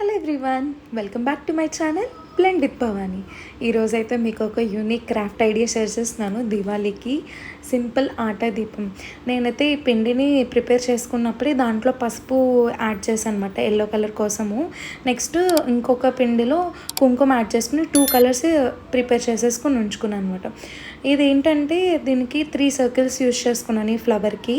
Hello everyone, welcome back to my channel blend with Bhavani. ఈరోజైతే మీకు ఒక యూనిక్ క్రాఫ్ట్ ఐడియా షేర్ చేస్తున్నాను. దివాళీకి simple ఆటా దీపం. నేనైతే ఈ పిండిని ప్రిపేర్ చేసుకున్నప్పుడే దాంట్లో పసుపు యాడ్ చేశాను అనమాట, ఎల్లో కలర్ కోసము. నెక్స్ట్ ఇంకొక పిండిలో కుంకుమ యాడ్ చేసుకుని 2 కలర్స్ ప్రిపేర్ చేసేసుకుని ఉంచుకున్నాను అనమాట. ఇది ఏంటంటే దీనికి 3 సర్కిల్స్ యూజ్ చేసుకున్నాను ఈ ఫ్లవర్కి.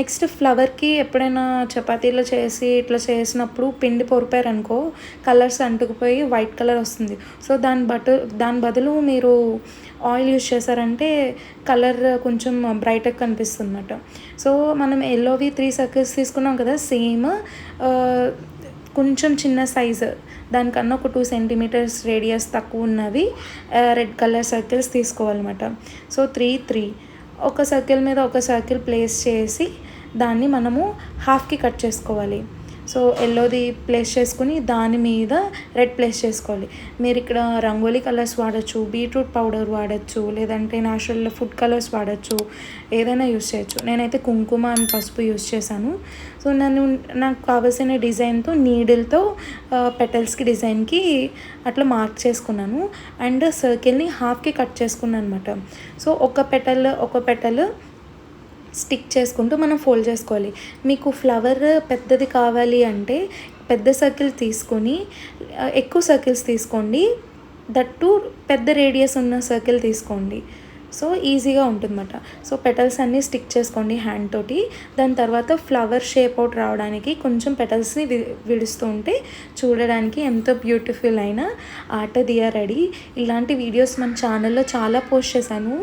నెక్స్ట్ ఫ్లవర్కి ఎప్పుడైనా చపాతీలో చేసి ఇట్లా చేసినప్పుడు పిండి పొరిపారనుకో కలర్స్ అంటుకుపోయి వైట్ కలర్ వస్తుంది. సో దాని బదులు మీరు ఆయిల్ యూజ్ చేశారంటే కలర్ కొంచెం బ్రైట్గా కనిపిస్తుంది అన్నమాట. సో మనం ఎల్లోవి 3 సర్కిల్స్ తీసుకున్నాం కదా, సేమ్ కొంచెం చిన్న సైజు, దానికన్నా ఒక 2 సెంటీమీటర్స్ రేడియస్ తక్కువ ఉన్నవి రెడ్ కలర్ సర్కిల్స్ తీసుకోవాలన్నమాట. సో 3 ఒక సర్కిల్ మీద ఒక సర్కిల్ ప్లేస్ చేసి దాన్ని మనము హాఫ్కి కట్ చేసుకోవాలి. సో ఎల్లోది ప్లేస్ చేసుకుని దాని మీద రెడ్ ప్లేస్ చేసుకోవాలి. మీరు ఇక్కడ రంగోలీ కలర్స్ వాడచ్చు, బీట్రూట్ పౌడర్ వాడచ్చు, లేదంటే న్యాచురల్ ఫుడ్ కలర్స్ వాడచ్చు, ఏదైనా యూస్ చేయొచ్చు. నేనైతే కుంకుమ అండ్ పసుపు యూస్ చేశాను. సో నాకు కావాల్సిన డిజైన్తో నీడిల్తో పెటల్స్కి డిజైన్కి అట్లా మార్క్ చేసుకున్నాను. అండ్ సర్కిల్ని హాఫ్కి కట్ చేసుకున్నాను అనమాట. సో ఒక పెటల్ స్టిక్ చేసుకుంటూ మనం ఫోల్డ్ చేసుకోవాలి. మీకు ఫ్లవర్ పెద్దది కావాలి అంటే పెద్ద సర్కిల్ తీసుకొని ఎక్కువ సర్కిల్స్ తీసుకోండి, దట్టు పెద్ద రేడియస్ ఉన్న సర్కిల్ తీసుకోండి. సో ఈజీగా ఉంటుందన్నమాట. సో పెటల్స్ అన్నీ స్టిక్ చేసుకోండి హ్యాండ్ తోటి. దాని తర్వాత ఫ్లవర్ షేప్ అవుట్ రావడానికి కొంచెం పెటల్స్ని విడుస్తూ ఉంటే చూడడానికి ఎంతో బ్యూటిఫుల్ అయిన ఆట దియా రెడీ. ఇలాంటి వీడియోస్ మన ఛానల్లో చాలా పోస్ట్ చేశాను.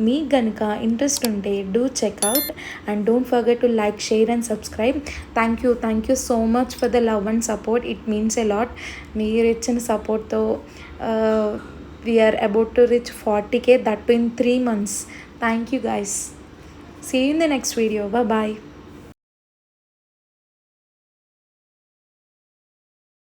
మీకు కనుక ఇంట్రెస్ట్ ఉంటే do checkout and don't forget to like, share and subscribe. Thank you so much for the love and support. It means a lot. మీరు ఇచ్చిన సపోర్ట్తో we are about to reach 40K, that too in 3 months. Thank you guys. See you in the next video. Bye bye.